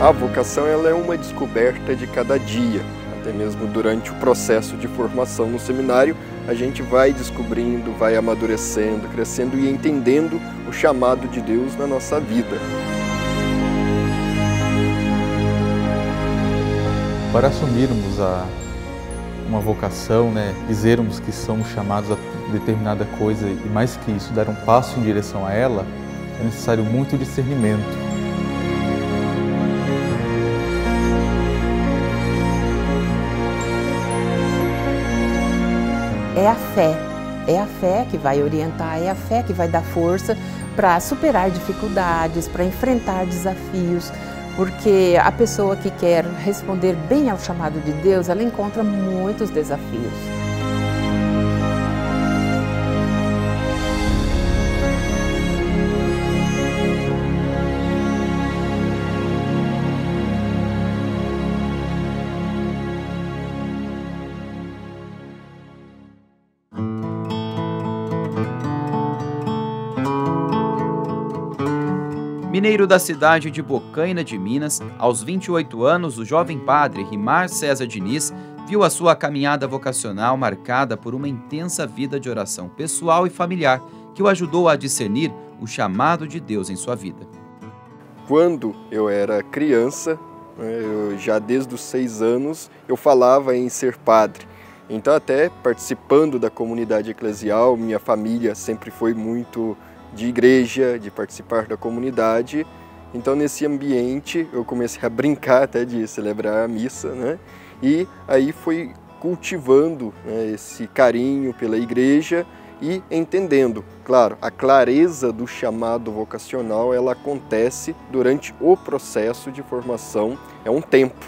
A vocação ela é uma descoberta de cada dia, até mesmo durante o processo de formação no seminário, a gente vai descobrindo, vai amadurecendo, crescendo e entendendo o chamado de Deus na nossa vida. Para assumirmos uma vocação, dizermos que somos chamados a determinada coisa e mais que isso, dar um passo em direção a ela, é necessário muito discernimento. É a fé que vai orientar, é a fé que vai dar força para superar dificuldades, para enfrentar desafios, porque a pessoa que quer responder bem ao chamado de Deus, ela encontra muitos desafios. Mineiro da cidade de Bocaina de Minas, aos 28 anos, o jovem padre Rimar César Diniz viu a sua caminhada vocacional marcada por uma intensa vida de oração pessoal e familiar que o ajudou a discernir o chamado de Deus em sua vida. Quando eu era criança, já desde os 6 anos, eu falava em ser padre. Então, até participando da comunidade eclesial, minha família sempre foi muito de igreja, de participar da comunidade. Então, nesse ambiente, eu comecei a brincar até de celebrar a missa, E aí fui cultivando esse carinho pela igreja e entendendo, claro, a clareza do chamado vocacional, ela acontece durante o processo de formação, é um tempo,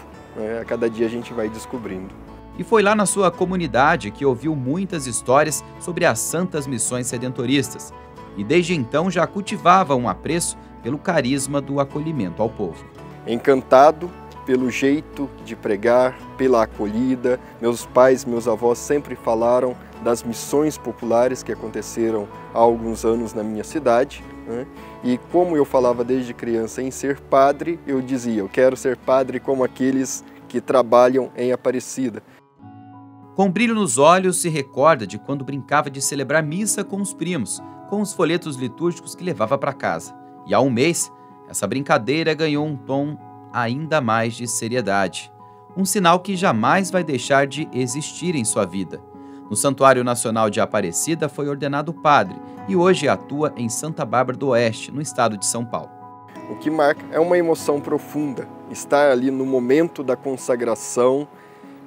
A cada dia a gente vai descobrindo. E foi lá na sua comunidade que ouviu muitas histórias sobre as santas missões redentoristas, e desde então já cultivava um apreço pelo carisma do acolhimento ao povo. Encantado pelo jeito de pregar, pela acolhida, meus pais, meus avós sempre falaram das missões populares que aconteceram há alguns anos na minha cidade, E como eu falava desde criança em ser padre, eu dizia, eu quero ser padre como aqueles que trabalham em Aparecida. Com brilho nos olhos, se recorda de quando brincava de celebrar missa com os primos, com os folhetos litúrgicos que levava para casa. E há um mês, essa brincadeira ganhou um tom ainda mais de seriedade. Um sinal que jamais vai deixar de existir em sua vida. No Santuário Nacional de Aparecida foi ordenado padre e hoje atua em Santa Bárbara do Oeste, no estado de São Paulo. O que marca é uma emoção profunda, estar ali no momento da consagração,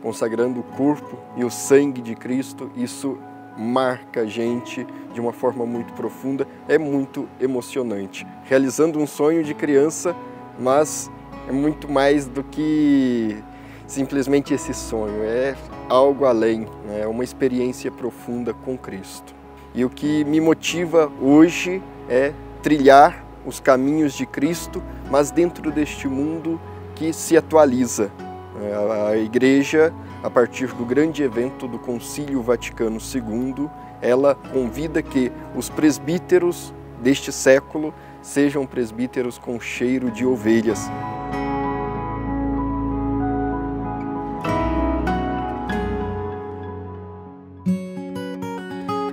consagrando o corpo e o sangue de Cristo, isso marca a gente de uma forma muito profunda, é muito emocionante. Realizando um sonho de criança, mas é muito mais do que simplesmente esse sonho, é algo além, é uma experiência profunda com Cristo. E o que me motiva hoje é trilhar os caminhos de Cristo, mas dentro deste mundo que se atualiza. A Igreja, a partir do grande evento do Concílio Vaticano II, ela convida que os presbíteros deste século sejam presbíteros com cheiro de ovelhas.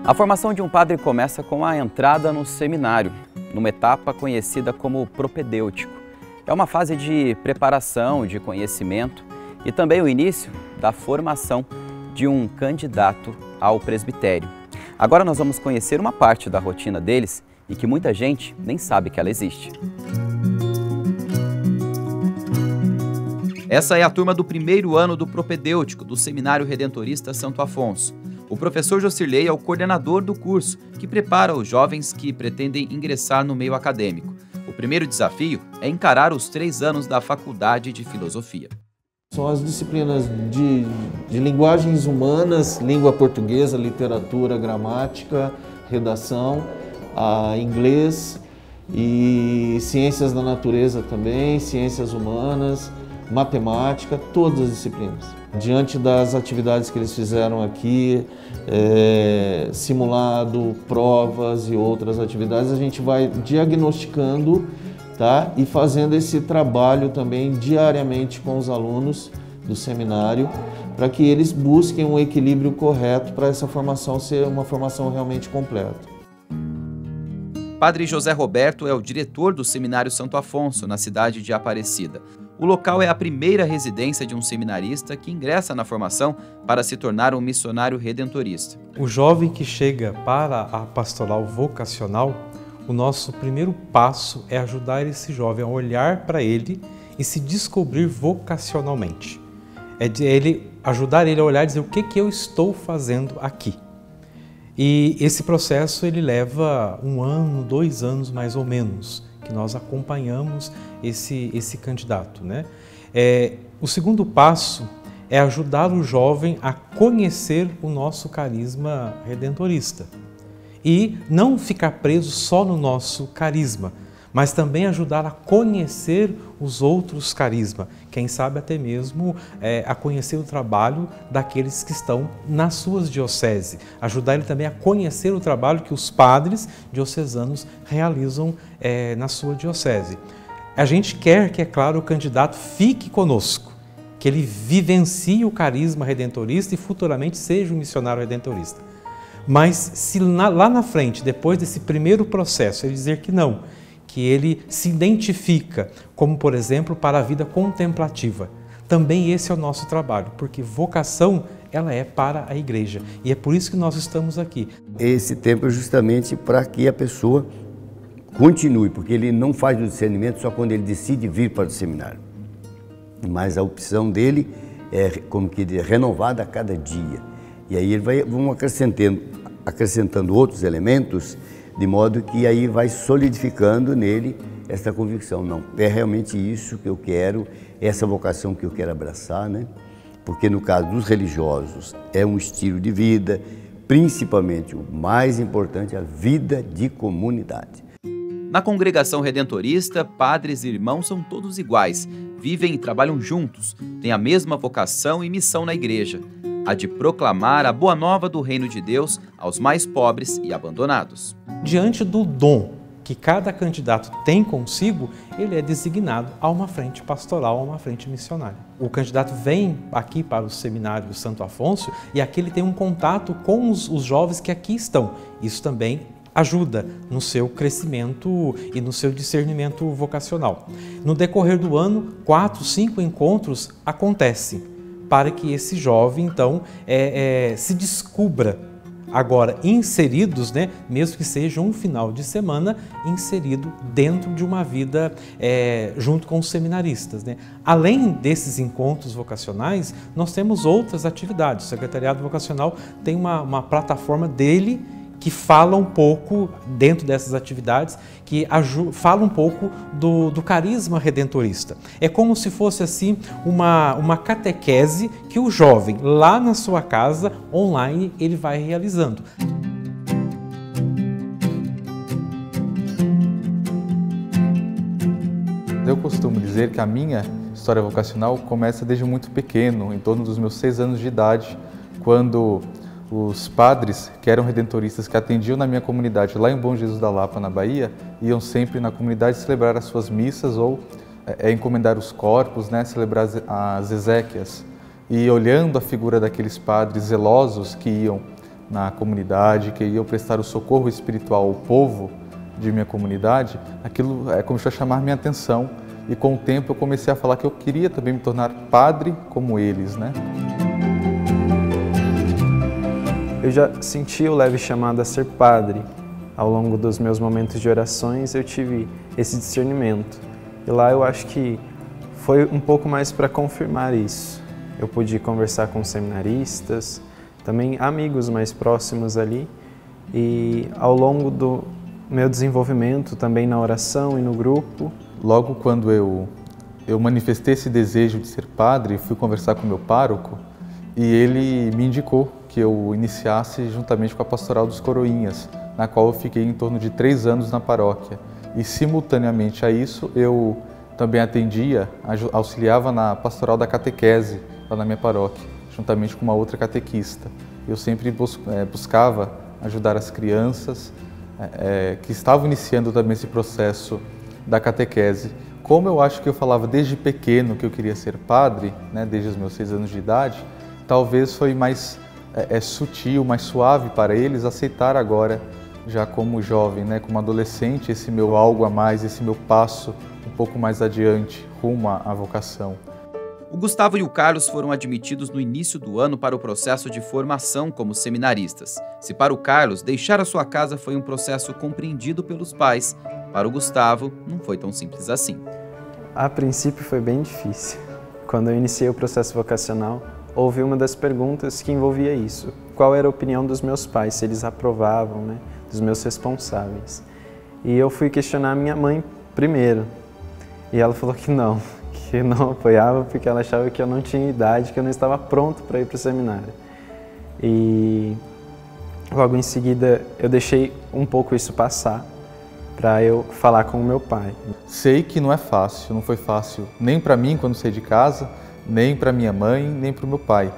A formação de um padre começa com a entrada no seminário, numa etapa conhecida como propedêutico. É uma fase de preparação, de conhecimento e também o início da formação de um candidato ao presbitério. Agora nós vamos conhecer uma parte da rotina deles e que muita gente nem sabe que ela existe. Essa é a turma do primeiro ano do propedêutico do Seminário Redentorista Santo Afonso. O professor Jocirley é o coordenador do curso, que prepara os jovens que pretendem ingressar no meio acadêmico. O primeiro desafio é encarar os 3 anos da Faculdade de Filosofia. São as disciplinas de linguagens humanas, língua portuguesa, literatura, gramática, redação, inglês e ciências da natureza também, ciências humanas, matemática, todas as disciplinas. Diante das atividades que eles fizeram aqui, simulado, provas e outras atividades, a gente vai diagnosticando tá? E fazendo esse trabalho também diariamente com os alunos do seminário, para que eles busquem um equilíbrio correto para essa formação ser uma formação realmente completa. Padre José Roberto é o diretor do Seminário Santo Afonso, na cidade de Aparecida. O local é a primeira residência de um seminarista que ingressa na formação para se tornar um missionário redentorista. O jovem que chega para a pastoral vocacional, o nosso primeiro passo é ajudar esse jovem a olhar para ele e se descobrir vocacionalmente. Ajudar ele a olhar e dizer o que eu estou fazendo aqui. E esse processo ele leva 1 ano, 2 anos mais ou menos, que nós acompanhamos esse candidato, né? O segundo passo é ajudar o jovem a conhecer o nosso carisma redentorista e não ficar preso só no nosso carisma, mas também ajudar a conhecer os outros carismas, quem sabe até mesmo a conhecer o trabalho daqueles que estão nas suas dioceses, ajudar ele também a conhecer o trabalho que os padres diocesanos realizam na sua diocese. A gente quer que, é claro, o candidato fique conosco, que ele vivencie o carisma redentorista e futuramente seja um missionário redentorista. Mas se lá na frente, depois desse primeiro processo, ele dizer que não, que ele se identifica como, por exemplo, para a vida contemplativa. Também esse é o nosso trabalho, porque vocação ela é para a igreja e é por isso que nós estamos aqui. Esse tempo é justamente para que a pessoa continue, porque ele não faz o discernimento só quando ele decide vir para o seminário. Mas a opção dele é, como que diz, renovada a cada dia. E aí ele vão acrescentando outros elementos, de modo que aí vai solidificando nele essa convicção. Não, é realmente isso que eu quero, essa vocação que eu quero abraçar, né? Porque no caso dos religiosos é um estilo de vida, principalmente o mais importante, a vida de comunidade. Na congregação redentorista, padres e irmãos são todos iguais, vivem e trabalham juntos, têm a mesma vocação e missão na igreja, a de proclamar a boa nova do reino de Deus aos mais pobres e abandonados. Diante do dom que cada candidato tem consigo, ele é designado a uma frente pastoral, a uma frente missionária. O candidato vem aqui para o Seminário Santo Afonso e aqui ele tem um contato com os jovens que aqui estão. Isso também ajuda no seu crescimento e no seu discernimento vocacional. No decorrer do ano, 4, 5 encontros acontecem para que esse jovem, então, se descubra agora inseridos, né, mesmo que seja um final de semana, inserido dentro de uma vida junto com os seminaristas, né? Além desses encontros vocacionais, nós temos outras atividades. O Secretariado Vocacional tem uma plataforma dele que fala um pouco, dentro dessas atividades, que fala um pouco do carisma redentorista. É como se fosse assim uma catequese que o jovem, lá na sua casa, online, ele vai realizando. Eu costumo dizer que a minha história vocacional começa desde muito pequeno, em torno dos meus 6 anos de idade, quando os padres, que eram redentoristas, que atendiam na minha comunidade lá em Bom Jesus da Lapa, na Bahia, iam sempre na comunidade celebrar as suas missas ou encomendar os corpos, né, celebrar as exéquias. E olhando a figura daqueles padres zelosos que iam na comunidade, que iam prestar o socorro espiritual ao povo de minha comunidade, aquilo começou a chamar minha atenção. E com o tempo eu comecei a falar que eu queria também me tornar padre como eles, né? Eu já senti o leve chamado a ser padre. Ao longo dos meus momentos de orações eu tive esse discernimento. E lá eu acho que foi um pouco mais para confirmar isso. Eu pude conversar com seminaristas, também amigos mais próximos ali. E ao longo do meu desenvolvimento também na oração e no grupo. Logo quando eu manifestei esse desejo de ser padre, fui conversar com o meu pároco e ele me indicou que eu iniciasse juntamente com a Pastoral dos Coroinhas, na qual eu fiquei em torno de 3 anos na paróquia. E simultaneamente a isso, eu também atendia, auxiliava na Pastoral da Catequese, lá na minha paróquia, juntamente com uma outra catequista. Eu sempre buscava ajudar as crianças que estavam iniciando também esse processo da catequese. Como eu acho que eu falava desde pequeno que eu queria ser padre, né, desde os meus 6 anos de idade, talvez foi mais sutil, mais suave para eles aceitar agora, já como jovem, né, como adolescente, esse meu algo a mais, esse meu passo um pouco mais adiante, rumo à vocação. O Gustavo e o Carlos foram admitidos no início do ano para o processo de formação como seminaristas. Se para o Carlos, deixar a sua casa foi um processo compreendido pelos pais, para o Gustavo não foi tão simples assim. A princípio foi bem difícil. Quando eu iniciei o processo vocacional, houve uma das perguntas que envolvia isso. Qual era a opinião dos meus pais, se eles aprovavam, né, dos meus responsáveis. E eu fui questionar a minha mãe primeiro. E ela falou que não apoiava porque ela achava que eu não tinha idade, que eu não estava pronto para ir para o seminário. E logo em seguida eu deixei um pouco isso passar para eu falar com o meu pai. Sei que não é fácil, não foi fácil nem para mim quando saí de casa, nem para minha mãe, nem para o meu pai.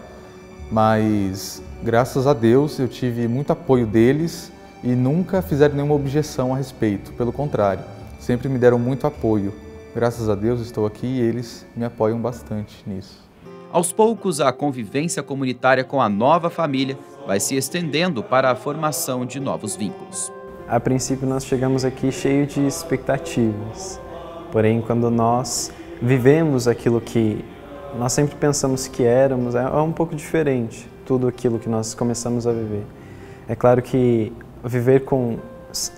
Mas graças a Deus eu tive muito apoio deles e nunca fizeram nenhuma objeção a respeito, pelo contrário, sempre me deram muito apoio. Graças a Deus estou aqui e eles me apoiam bastante nisso. Aos poucos, a convivência comunitária com a nova família vai se estendendo para a formação de novos vínculos. A princípio nós chegamos aqui cheio de expectativas, porém quando nós vivemos aquilo que nós sempre pensamos que éramos, é um pouco diferente tudo aquilo que nós começamos a viver. É claro que viver com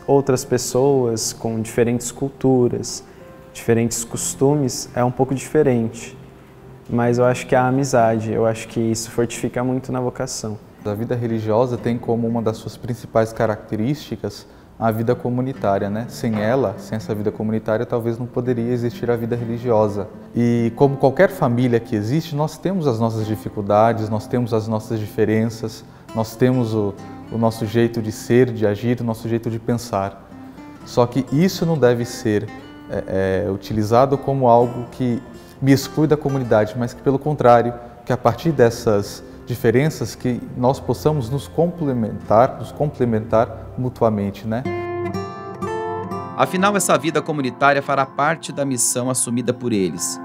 outras pessoas, com diferentes culturas, diferentes costumes, é um pouco diferente, mas eu acho que a amizade, eu acho que isso fortifica muito na vocação. A vida religiosa tem como uma das suas principais características a vida comunitária, né? Sem ela, sem essa vida comunitária, talvez não poderia existir a vida religiosa. E como qualquer família que existe, nós temos as nossas dificuldades, nós temos as nossas diferenças, nós temos o nosso jeito de ser, de agir, o nosso jeito de pensar. Só que isso não deve ser utilizado como algo que me exclui da comunidade, mas que, pelo contrário, que a partir dessas diferenças que nós possamos nos complementar mutuamente, né? Afinal, essa vida comunitária fará parte da missão assumida por eles.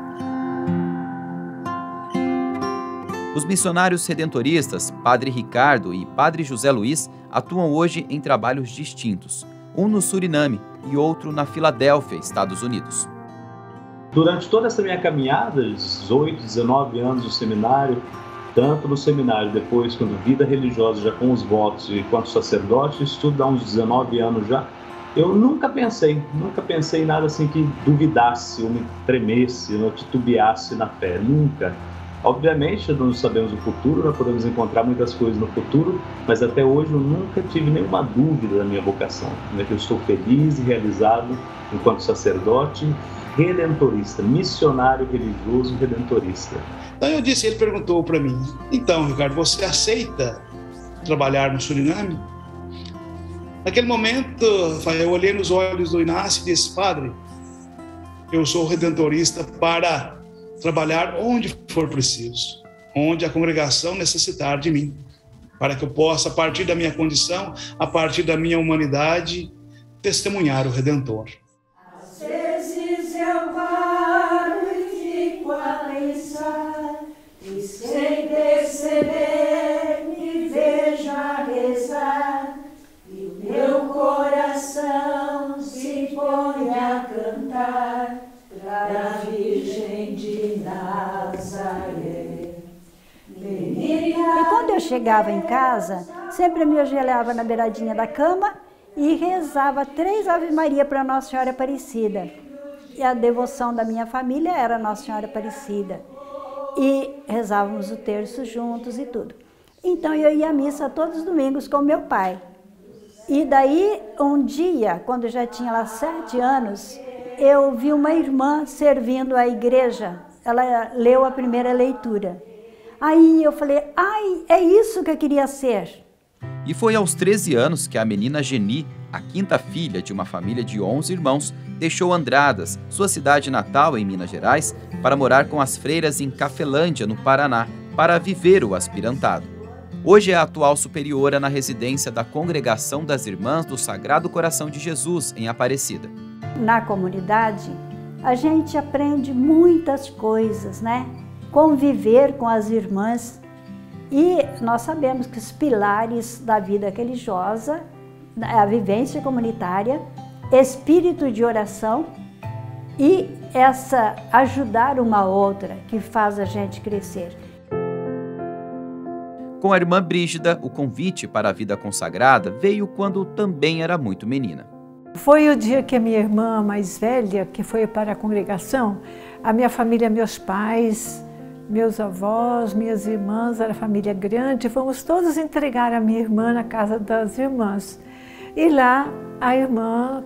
Os missionários redentoristas, Padre Ricardo e Padre José Luiz, atuam hoje em trabalhos distintos, um no Suriname e outro na Filadélfia, Estados Unidos. Durante toda essa minha caminhada, 18, 19 anos no seminário, tanto no seminário, depois quando vida religiosa, já com os votos e quanto sacerdote, estudo há uns 19 anos já, eu nunca pensei em nada assim que duvidasse, ou me tremesse, ou titubeasse na fé, nunca. Obviamente, não sabemos o futuro, nós podemos encontrar muitas coisas no futuro, mas até hoje eu nunca tive nenhuma dúvida da minha vocação, né? Que eu estou feliz e realizado enquanto sacerdote redentorista, missionário religioso redentorista. Então eu disse, ele perguntou para mim, então, Ricardo, você aceita trabalhar no Suriname? Naquele momento, eu olhei nos olhos do Inácio e disse, padre, eu sou redentorista para trabalhar onde for preciso, onde a congregação necessitar de mim, para que eu possa, a partir da minha condição, a partir da minha humanidade, testemunhar o Redentor. Às vezes eu paro e fico a pensar, e sem perceber me vejo a rezar, e o meu coração se põe a cantar para a Virgem de Nazaré. E quando eu chegava em casa, sempre me ajoelhava na beiradinha da cama e rezava 3 Ave Maria para Nossa Senhora Aparecida. E a devoção da minha família era Nossa Senhora Aparecida. E rezávamos o terço juntos e tudo. Então eu ia à missa todos os domingos com meu pai. E daí, um dia, quando eu já tinha lá 7 anos, eu vi uma irmã servindo a igreja. Ela leu a primeira leitura. Aí eu falei, ai, é isso que eu queria ser. E foi aos 13 anos que a menina Geni, a 5ª filha de uma família de 11 irmãos, deixou Andradas, sua cidade natal em Minas Gerais, para morar com as freiras em Cafelândia, no Paraná, para viver o aspirantado. Hoje é a atual superiora na residência da Congregação das Irmãs do Sagrado Coração de Jesus, em Aparecida. na comunidade, a gente aprende muitas coisas, né? Conviver com as irmãs. E nós sabemos que os pilares da vida religiosa, a vivência comunitária, espírito de oração e essa ajudar uma outra que faz a gente crescer. Com a irmã Brígida, o convite para a vida consagrada veio quando também era muito menina. Foi o dia que a minha irmã mais velha, que foi para a congregação, a minha família, meus pais, meus avós, minhas irmãs, era família grande, fomos todos entregar a minha irmã na casa das irmãs. E lá a irmã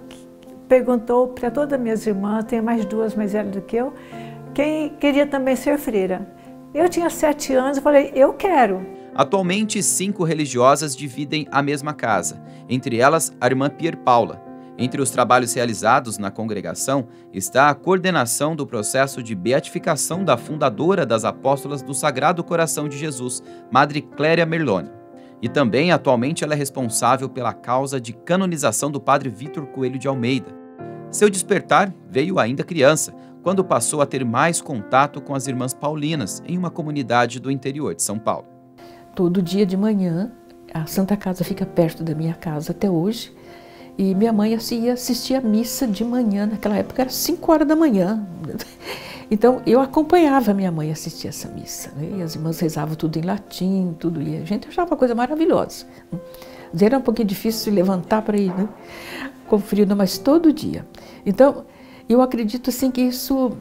perguntou para todas as minhas irmãs, tem mais duas mais velhas do que eu, quem queria também ser freira. Eu tinha 7 anos e falei, eu quero. Atualmente, 5 religiosas dividem a mesma casa, entre elas a irmã Pier Paula. Entre os trabalhos realizados na congregação está a coordenação do processo de beatificação da fundadora das Apóstolas do Sagrado Coração de Jesus, Madre Cléria Merloni. E também, atualmente, ela é responsável pela causa de canonização do padre Vítor Coelho de Almeida. Seu despertar veio ainda criança, quando passou a ter mais contato com as irmãs paulinas em uma comunidade do interior de São Paulo. Todo dia de manhã, a Santa Casa fica perto da minha casa até hoje, e minha mãe ia assistir a missa de manhã, naquela época era 5 horas da manhã. Então eu acompanhava a minha mãe assistir essa missa, né? E as irmãs rezavam tudo em latim, tudo, e a gente achava uma coisa maravilhosa. Era um pouquinho difícil se levantar para ir, né? Com frio, não, mas todo dia. Então eu acredito assim que isso,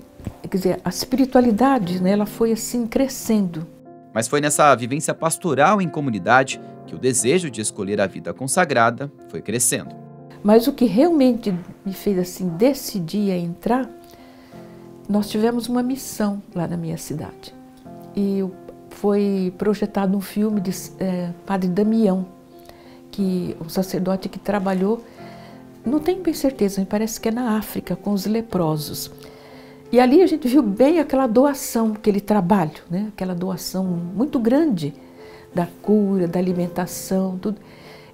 quer dizer, a espiritualidade, né, ela foi assim crescendo. Mas foi nessa vivência pastoral em comunidade que o desejo de escolher a vida consagrada foi crescendo. Mas o que realmente me fez assim decidir a entrar, nós tivemos uma missão lá na minha cidade. E foi projetado um filme de Padre Damião, que um sacerdote que trabalhou, não tenho bem certeza, me parece que é na África, com os leprosos. E ali a gente viu bem aquela doação, aquele trabalho, né? Aquela doação muito grande da cura, da alimentação, tudo.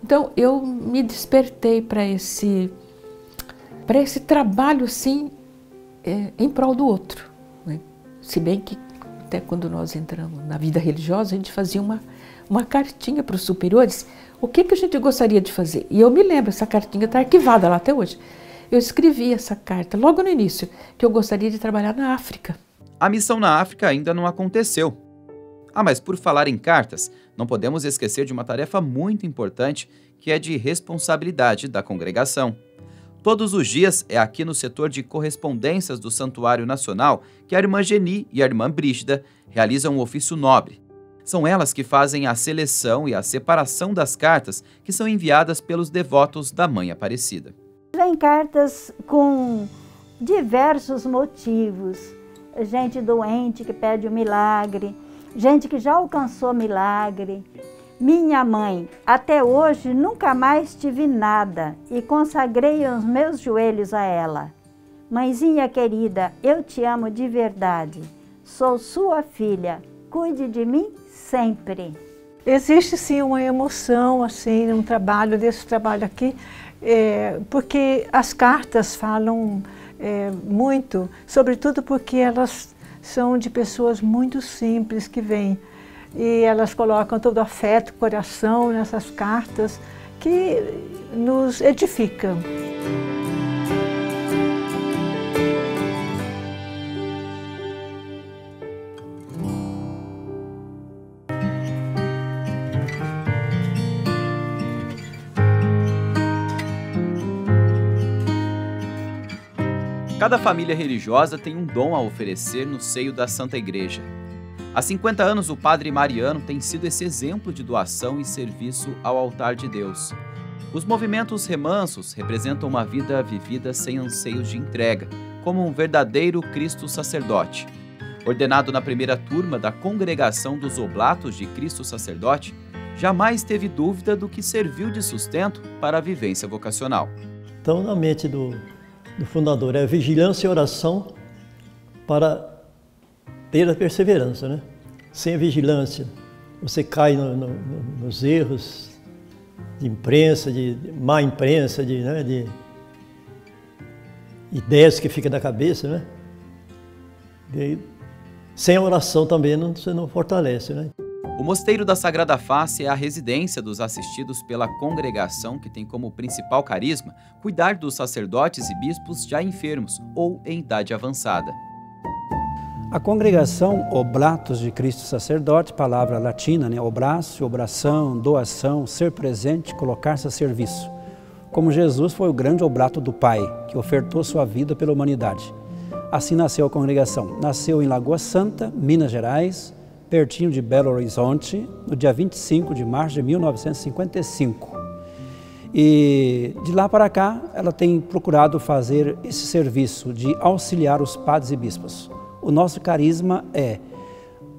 Então eu me despertei para esse trabalho assim, em prol do outro, né? Se bem que até quando nós entramos na vida religiosa, a gente fazia uma cartinha para os superiores, o que a gente gostaria de fazer. E eu me lembro, essa cartinha está arquivada lá até hoje. Eu escrevi essa carta logo no início, que eu gostaria de trabalhar na África. A missão na África ainda não aconteceu. Mas por falar em cartas, não podemos esquecer de uma tarefa muito importante, que é de responsabilidade da congregação. Todos os dias é aqui no setor de correspondências do Santuário Nacional que a irmã Geni e a irmã Brígida realizam um ofício nobre. São elas que fazem a seleção e a separação das cartas que são enviadas pelos devotos da Mãe Aparecida. Vem cartas com diversos motivos. Gente doente que pede um milagre, gente que já alcançou milagre. Minha mãe, até hoje nunca mais tive nada e consagrei os meus joelhos a ela. Mãezinha querida, eu te amo de verdade. Sou sua filha, cuide de mim sempre. Existe sim uma emoção assim, um trabalho desse trabalho aqui, porque as cartas falam muito, sobretudo porque elas são de pessoas muito simples que vêm. E elas colocam todo o afeto, coração nessas cartas que nos edificam. Cada família religiosa tem um dom a oferecer no seio da Santa Igreja. Há 50 anos, o padre Mariano tem sido esse exemplo de doação e serviço ao altar de Deus. Os movimentos remansos representam uma vida vivida sem anseios de entrega, como um verdadeiro Cristo sacerdote. Ordenado na primeira turma da Congregação dos Oblatos de Cristo Sacerdote, jamais teve dúvida do que serviu de sustento para a vivência vocacional. Então, na mente do fundador, é vigilância e oração para ter a perseverança, né? Sem a vigilância, você cai nos erros de imprensa, de má imprensa, e ideias que ficam na cabeça, né? E sem a oração também você não fortalece, né? O Mosteiro da Sagrada Face é a residência dos assistidos pela congregação que tem como principal carisma cuidar dos sacerdotes e bispos já enfermos ou em idade avançada. A congregação Oblatos de Cristo Sacerdote, palavra latina, né? Obratio, obração, doação, ser presente, colocar-se a serviço. Como Jesus foi o grande oblato do Pai, que ofertou sua vida pela humanidade. Assim nasceu a congregação. Nasceu em Lagoa Santa, Minas Gerais, pertinho de Belo Horizonte, no dia 25 de março de 1955. E de lá para cá, ela tem procurado fazer esse serviço de auxiliar os padres e bispos. O nosso carisma é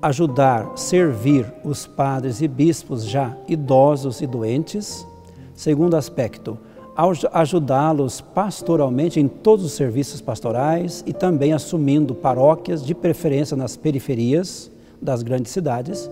ajudar, servir os padres e bispos já idosos e doentes. Segundo aspecto, ajudá-los pastoralmente em todos os serviços pastorais e também assumindo paróquias, de preferência nas periferias das grandes cidades.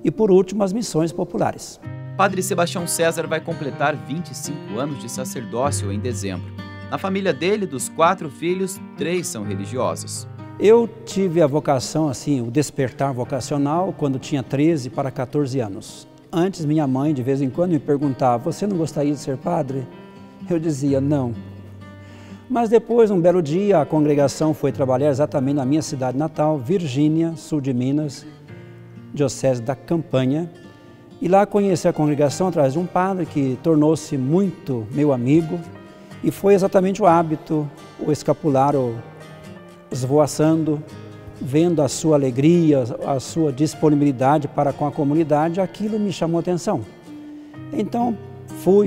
E por último, as missões populares. Padre Sebastião César vai completar 25 anos de sacerdócio em dezembro. Na família dele, dos 4 filhos, 3 são religiosos. Eu tive a vocação, assim, o despertar vocacional, quando tinha 13 para 14 anos. Antes, minha mãe, de vez em quando, me perguntava, você não gostaria de ser padre? Eu dizia, não. Mas depois, um belo dia, a congregação foi trabalhar exatamente na minha cidade natal, Virgínia, sul de Minas, diocese da Campanha. E lá conheci a congregação através de um padre que tornou-se muito meu amigo. E foi exatamente o hábito, o escapulário esvoaçando, vendo a sua alegria, a sua disponibilidade para com a comunidade, aquilo me chamou a atenção. Então,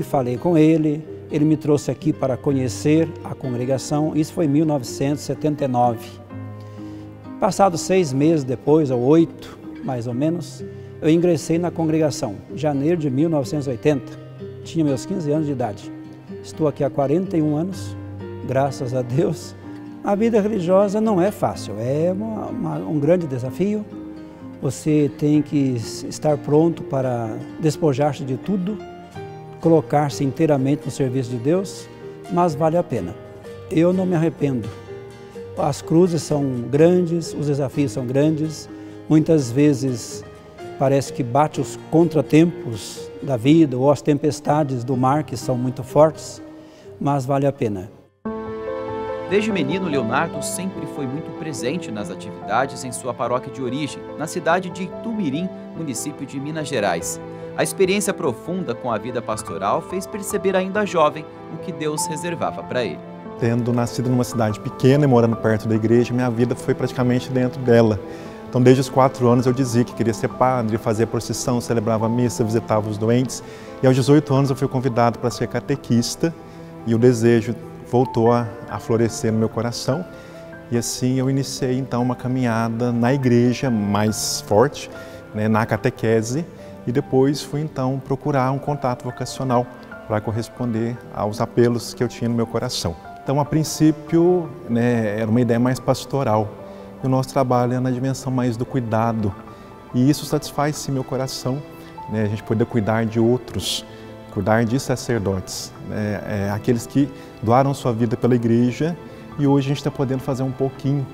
falei com ele, ele me trouxe aqui para conhecer a congregação, isso foi em 1979. Passados 6 meses depois, ou 8, mais ou menos, eu ingressei na congregação, em janeiro de 1980, tinha meus 15 anos de idade. Estou aqui há 41 anos, graças a Deus. A vida religiosa não é fácil, é um grande desafio. Você tem que estar pronto para despojar-se de tudo, colocar-se inteiramente no serviço de Deus, mas vale a pena. Eu não me arrependo. As cruzes são grandes, os desafios são grandes, muitas vezes parece que bate os contratempos da vida ou as tempestades do mar que são muito fortes, mas vale a pena. Desde menino, Leonardo sempre foi muito presente nas atividades em sua paróquia de origem, na cidade de Itumirim, município de Minas Gerais. A experiência profunda com a vida pastoral fez perceber ainda jovem o que Deus reservava para ele. Tendo nascido numa cidade pequena e morando perto da igreja, minha vida foi praticamente dentro dela. Então, desde os 4 anos eu dizia que queria ser padre, fazia procissão, celebrava missa, visitava os doentes. E aos 18 anos eu fui convidado para ser catequista e o desejo voltou a florescer no meu coração. E assim eu iniciei então uma caminhada na igreja mais forte, né, na catequese, e depois fui então procurar um contato vocacional para corresponder aos apelos que eu tinha no meu coração. Então, a princípio, né, era uma ideia mais pastoral. E o nosso trabalho é na dimensão mais do cuidado. E isso satisfaz sim meu coração, né, a gente poder cuidar de outros, cuidar de sacerdotes, né, aqueles que doaram sua vida pela igreja e hoje a gente está podendo fazer um pouquinho,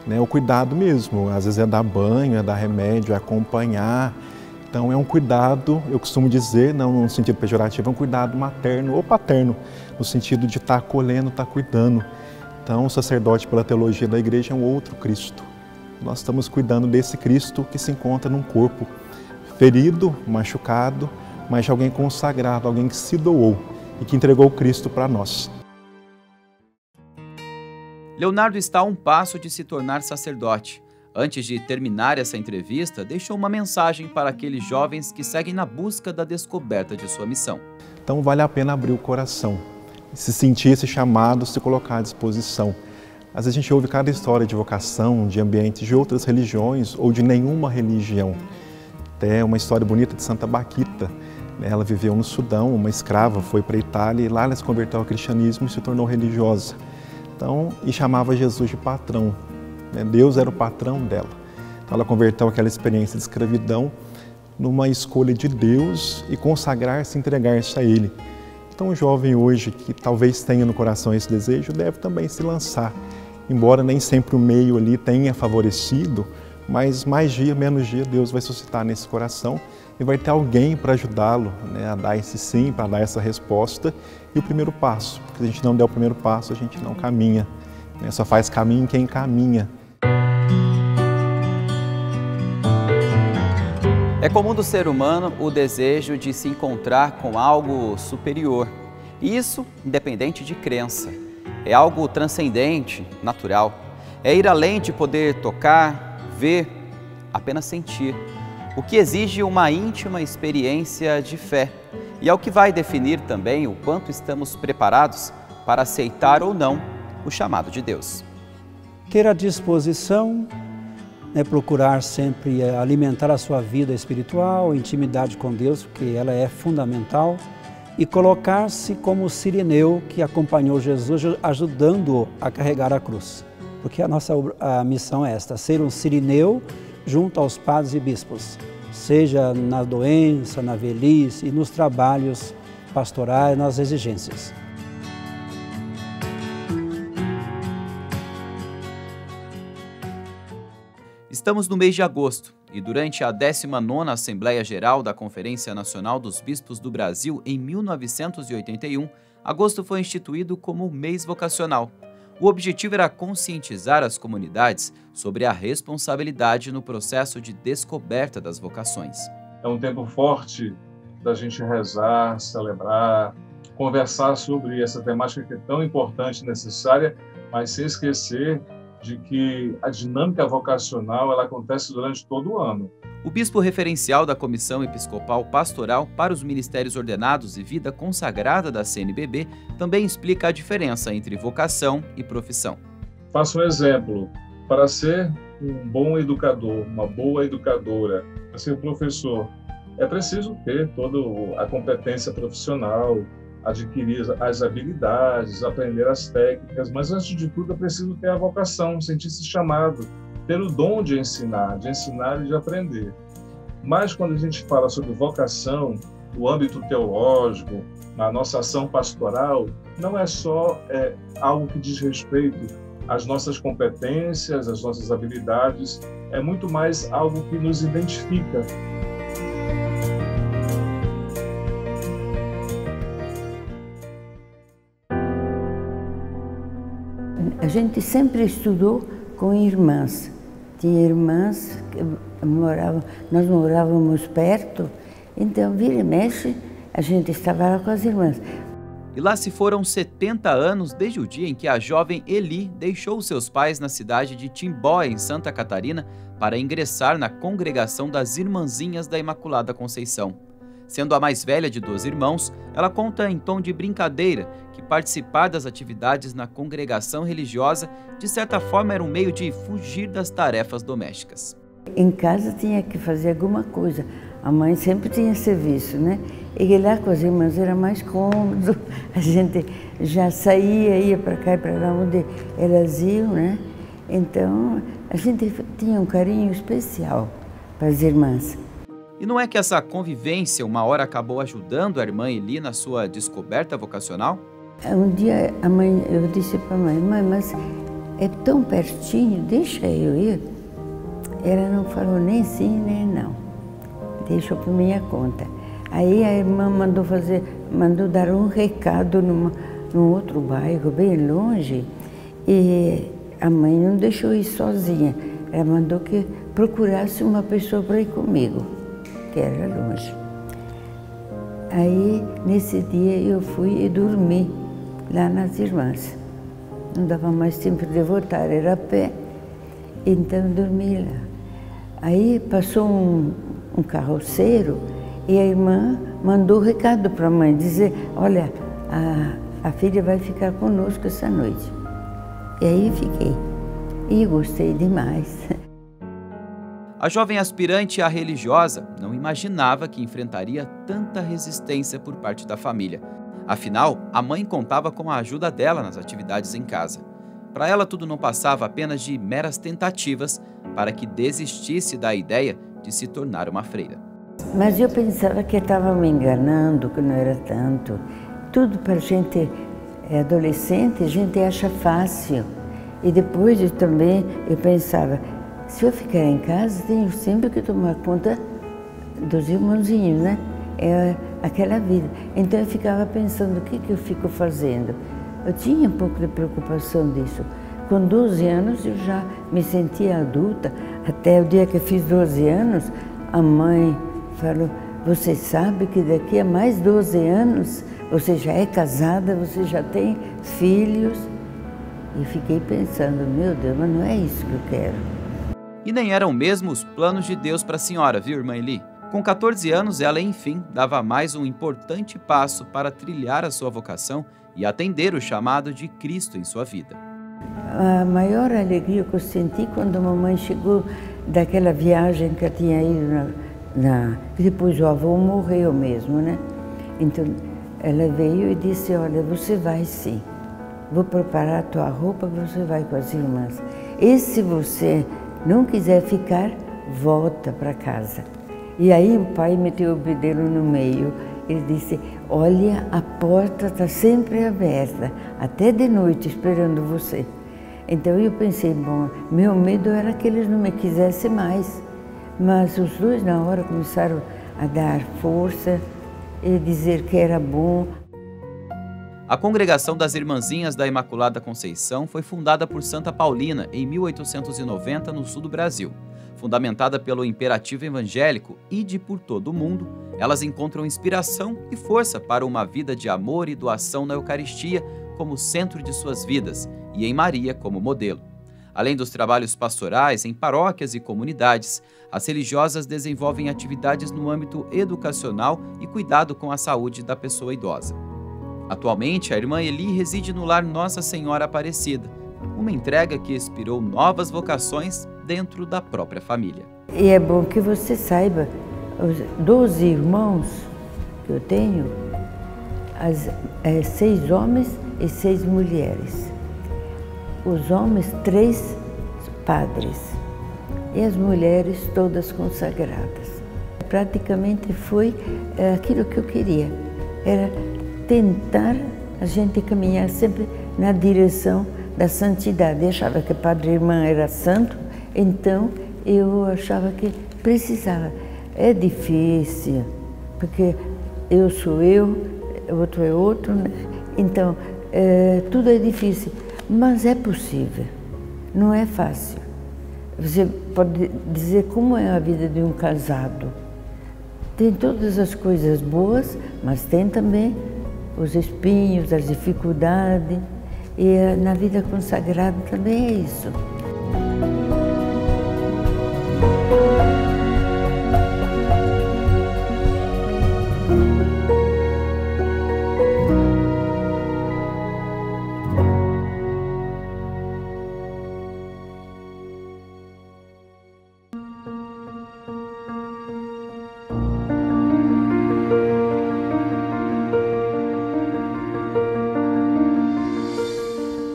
né, o cuidado mesmo. Às vezes é dar banho, é dar remédio, é acompanhar. Então é um cuidado, eu costumo dizer, não no sentido pejorativo, é um cuidado materno ou paterno, no sentido de estar acolhendo, estar cuidando. Então o sacerdote pela teologia da igreja é um outro Cristo. Nós estamos cuidando desse Cristo que se encontra num corpo ferido, machucado, mas de alguém consagrado, alguém que se doou e que entregou o Cristo para nós. Leonardo está a um passo de se tornar sacerdote. Antes de terminar essa entrevista, deixou uma mensagem para aqueles jovens que seguem na busca da descoberta de sua missão. Então vale a pena abrir o coração, se sentir esse chamado, se colocar à disposição. Às vezes a gente ouve cada história de vocação, de ambientes de outras religiões ou de nenhuma religião. Até uma história bonita de Santa Baquita. Ela viveu no Sudão, uma escrava, foi para a Itália e lá ela se converteu ao cristianismo e se tornou religiosa. Então, e chamava Jesus de patrão. Deus era o patrão dela. Então ela converteu aquela experiência de escravidão numa escolha de Deus e consagrar-se, entregar-se a Ele. Então, o jovem hoje que talvez tenha no coração esse desejo deve também se lançar. Embora nem sempre o meio ali tenha favorecido, mas mais dia, menos dia, Deus vai suscitar nesse coração e vai ter alguém para ajudá-lo, né, a dar esse sim, para dar essa resposta. E o primeiro passo, porque se a gente não der o primeiro passo, a gente não caminha, né? Só faz caminho quem caminha. É comum do ser humano o desejo de se encontrar com algo superior. Isso independente de crença. É algo transcendente, natural. É ir além de poder tocar, ver, apenas sentir. O que exige uma íntima experiência de fé. E é o que vai definir também o quanto estamos preparados para aceitar ou não o chamado de Deus. Ter a disposição, procurar sempre alimentar a sua vida espiritual, intimidade com Deus, porque ela é fundamental, e colocar-se como o sirineu que acompanhou Jesus, ajudando-o a carregar a cruz. Porque a missão é esta, ser um sirineu junto aos padres e bispos, seja na doença, na velhice e nos trabalhos pastorais, nas exigências. Estamos no mês de agosto e durante a 19ª Assembleia Geral da Conferência Nacional dos Bispos do Brasil, em 1981, agosto foi instituído como mês vocacional. O objetivo era conscientizar as comunidades sobre a responsabilidade no processo de descoberta das vocações. É um tempo forte da gente rezar, celebrar, conversar sobre essa temática que é tão importante e necessária, mas sem esquecer de que a dinâmica vocacional ela acontece durante todo o ano. O bispo referencial da Comissão Episcopal Pastoral para os Ministérios Ordenados e Vida Consagrada da CNBB também explica a diferença entre vocação e profissão. Faço um exemplo. Para ser um bom educador, uma boa educadora, para ser professor, é preciso ter toda a competência profissional, adquirir as habilidades, aprender as técnicas, mas antes de tudo é preciso ter a vocação, sentir-se chamado, ter o dom de ensinar e de aprender. Mas quando a gente fala sobre vocação, no âmbito teológico, na nossa ação pastoral, não é só algo que diz respeito às nossas competências, às nossas habilidades, é muito mais algo que nos identifica. A gente sempre estudou com irmãs. Tinha irmãs que nós morávamos perto, então vira e mexe, a gente estava lá com as irmãs. E lá se foram 70 anos desde o dia em que a jovem Eli deixou seus pais na cidade de Timbó, em Santa Catarina, para ingressar na congregação das Irmãzinhas da Imaculada Conceição. Sendo a mais velha de 2 irmãos, ela conta em tom de brincadeira que participar das atividades na congregação religiosa, de certa forma, era um meio de fugir das tarefas domésticas. Em casa tinha que fazer alguma coisa. A mãe sempre tinha serviço, né? E lá com as irmãs era mais cômodo. A gente já saía, ia para cá e para lá onde elas iam, né? Então, a gente tinha um carinho especial para as irmãs. E não é que essa convivência uma hora acabou ajudando a irmã Eli na sua descoberta vocacional? Um dia eu disse para a mãe, mas é tão pertinho, deixa eu ir. Ela não falou nem sim nem não, deixou por minha conta. Aí a irmã mandou dar um recado num outro bairro, bem longe, e a mãe não deixou ir sozinha. Ela mandou que procurasse uma pessoa para ir comigo, que era longe. Aí, nesse dia, eu fui e dormi lá nas irmãs. Não dava mais tempo de voltar, era a pé. Então, dormi lá. Aí, passou um carroceiro e a irmã mandou recado para a mãe, dizer, olha, a filha vai ficar conosco essa noite. E aí fiquei. E gostei demais. A jovem aspirante à religiosa não imaginava que enfrentaria tanta resistência por parte da família. Afinal, a mãe contava com a ajuda dela nas atividades em casa. Para ela, tudo não passava apenas de meras tentativas para que desistisse da ideia de se tornar uma freira. Mas eu pensava que estava me enganando, que não era tanto. tudo para a gente adolescente, a gente acha fácil. E depois eu pensava, se eu ficar em casa, tenho sempre que tomar conta dos irmãozinhos, né? É aquela vida. Então eu ficava pensando, o que eu fico fazendo? Eu tinha um pouco de preocupação disso. Com 12 anos eu já me sentia adulta. Até o dia que eu fiz 12 anos, a mãe falou, você sabe que daqui a mais 12 anos você já é casada, você já tem filhos. E fiquei pensando, meu Deus, mas não é isso que eu quero. E nem eram mesmo os planos de Deus para a senhora, viu, irmã Eli? Com 14 anos, ela, enfim, dava mais um importante passo para trilhar a sua vocação e atender o chamado de Cristo em sua vida. A maior alegria que eu senti quando a mamãe chegou daquela viagem que eu tinha ido depois o avô morreu mesmo, né? Então, ela veio e disse, olha, você vai sim. Vou preparar a tua roupa, você vai com as irmãs. E se você não quiser ficar, volta para casa. E aí o pai meteu o bedelho no meio. Ele disse, olha, a porta está sempre aberta, até de noite, esperando você. Então eu pensei, bom, meu medo era que eles não me quisessem mais. Mas os dois na hora começaram a dar força e dizer que era bom. A Congregação das Irmãzinhas da Imaculada Conceição foi fundada por Santa Paulina em 1890 no sul do Brasil. Fundamentada pelo imperativo evangélico Ide por todo o mundo, elas encontram inspiração e força para uma vida de amor e doação na Eucaristia como centro de suas vidas e em Maria como modelo. Além dos trabalhos pastorais em paróquias e comunidades, as religiosas desenvolvem atividades no âmbito educacional e cuidado com a saúde da pessoa idosa. Atualmente, a irmã Eli reside no Lar Nossa Senhora Aparecida, uma entrega que inspirou novas vocações dentro da própria família. E é bom que você saiba, os 12 irmãos que eu tenho, 6 homens e 6 mulheres. Os homens, 3 padres e as mulheres todas consagradas. Praticamente foi aquilo que eu queria, era tentar a gente caminhar sempre na direção da santidade. Eu achava que Padre e Irmã era santo, então eu achava que precisava. É difícil, porque eu sou eu, outro é outro, né? Então tudo é difícil, mas é possível, não é fácil. Você pode dizer como é a vida de um casado. Tem todas as coisas boas, mas tem também os espinhos, as dificuldades, e na vida consagrada também é isso.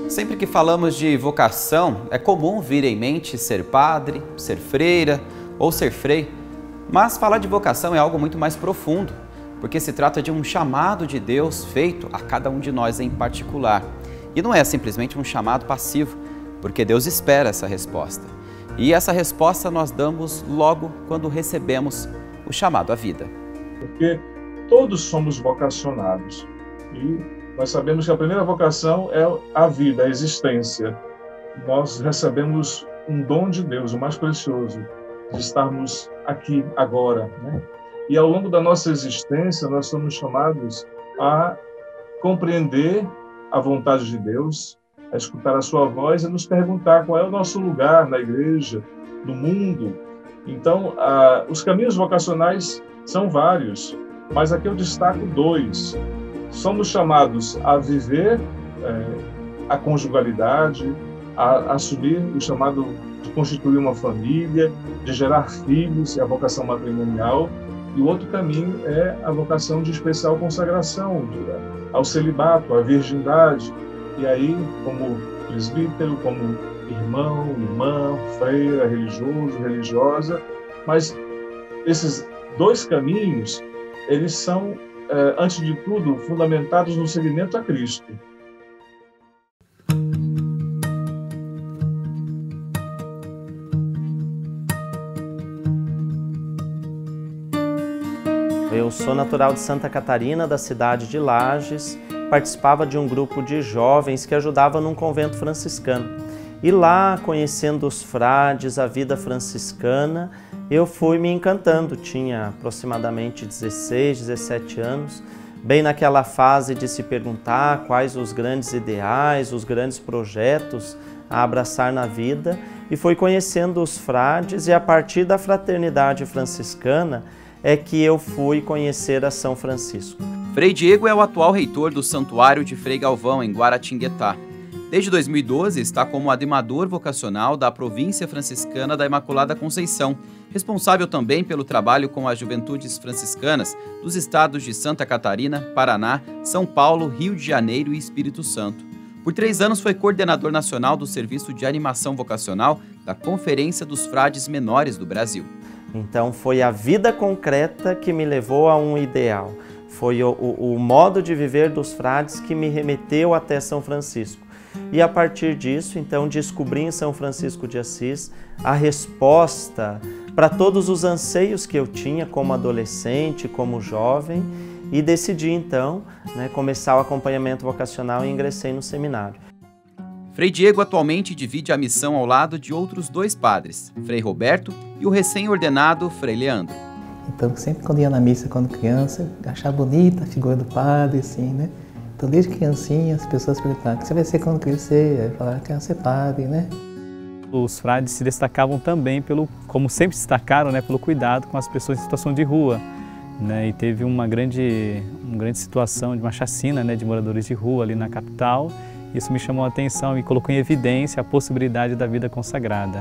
Sempre que falamos de vocação, é comum vir em mente ser padre, ser freira ou ser frei. Mas falar de vocação é algo muito mais profundo, porque se trata de um chamado de Deus feito a cada um de nós em particular. E não é simplesmente um chamado passivo, porque Deus espera essa resposta. E essa resposta nós damos logo quando recebemos o chamado à vida. Porque todos somos vocacionados e nós sabemos que a primeira vocação é a vida, a existência. Nós recebemos um dom de Deus, o mais precioso, de estarmos aqui, agora, né? E ao longo da nossa existência, nós somos chamados a compreender a vontade de Deus, a escutar a sua voz e nos perguntar qual é o nosso lugar na igreja, no mundo. Então, os caminhos vocacionais são vários, mas aqui eu destaco 2. Somos chamados a viver a conjugalidade, a assumir o chamado de constituir uma família, de gerar filhos, é a vocação matrimonial. E o outro caminho é a vocação de especial consagração, ao celibato, à virgindade. E aí, como presbítero, como irmão, irmã, freira, religioso, religiosa. Mas esses 2 caminhos, eles são antes de tudo, fundamentados no seguimento a Cristo. Eu sou natural de Santa Catarina, da cidade de Lages, participava de um grupo de jovens que ajudava num convento franciscano. E lá, conhecendo os frades, a vida franciscana, eu fui me encantando. Tinha aproximadamente 16, 17 anos, bem naquela fase de se perguntar quais os grandes ideais, os grandes projetos a abraçar na vida, e fui conhecendo os frades, e a partir da fraternidade franciscana é que eu fui conhecer a São Francisco. Frei Diego é o atual reitor do Santuário de Frei Galvão, em Guaratinguetá. Desde 2012 está como animador vocacional da Província Franciscana da Imaculada Conceição, responsável também pelo trabalho com as juventudes franciscanas dos estados de Santa Catarina, Paraná, São Paulo, Rio de Janeiro e Espírito Santo. Por 3 anos foi coordenador nacional do Serviço de Animação Vocacional da Conferência dos Frades Menores do Brasil. Então foi a vida concreta que me levou a um ideal. Foi o modo de viver dos frades que me remeteu até São Francisco. E a partir disso, então, descobri em São Francisco de Assis a resposta para todos os anseios que eu tinha como adolescente, como jovem, e decidi, então, começar o acompanhamento vocacional e ingressei no seminário. Frei Diego atualmente divide a missão ao lado de outros 2 padres, Frei Roberto e o recém-ordenado Frei Leandro. Então, sempre quando ia na missa, quando criança, achava bonita a figura do padre, assim, né? Então, desde criancinha, as pessoas perguntavam: o que você vai ser quando crescer? Aí eu falava: quero ser padre, né? Os frades se destacavam também, como sempre se destacaram, pelo cuidado com as pessoas em situação de rua. E teve uma grande situação de uma chacina, de moradores de rua ali na capital. Isso me chamou a atenção e colocou em evidência a possibilidade da vida consagrada,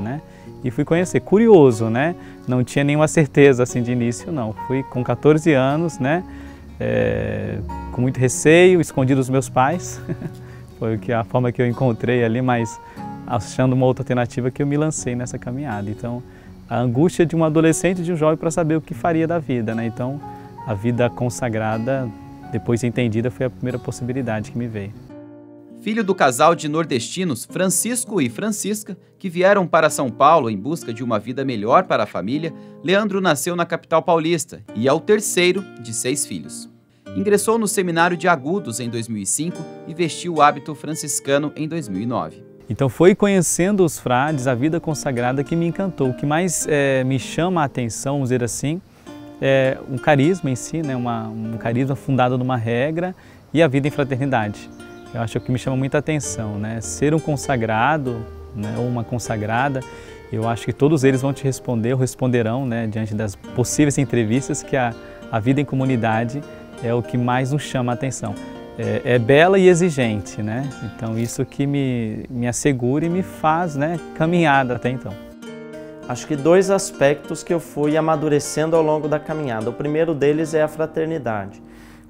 E fui conhecer, curioso, Não tinha nenhuma certeza assim de início, não. Fui com 14 anos, com muito receio, escondido dos meus pais. Foi a forma que eu encontrei ali, mas achando uma outra alternativa que eu me lancei nessa caminhada. Então, a angústia de um adolescente e de um jovem para saber o que faria da vida, Então, a vida consagrada, depois de entendida, foi a primeira possibilidade que me veio. Filho do casal de nordestinos Francisco e Francisca, que vieram para São Paulo em busca de uma vida melhor para a família, Leandro nasceu na capital paulista e é o terceiro de 6 filhos. Ingressou no Seminário de Agudos em 2005 e vestiu o hábito franciscano em 2009. Então foi conhecendo os frades, a vida consagrada, que me encantou. O que mais me chama a atenção, vamos dizer assim, é um carisma em si, um carisma fundado numa regra, e a vida em fraternidade. Eu acho que me chama muita atenção, Ser um consagrado, ou uma consagrada, eu acho que todos eles vão te responder, ou responderão, diante das possíveis entrevistas, que a vida em comunidade é o que mais nos chama a atenção. É bela e exigente, Então isso que me assegura e me faz, caminhar até então. Acho que 2 aspectos que eu fui amadurecendo ao longo da caminhada. O primeiro deles é a fraternidade.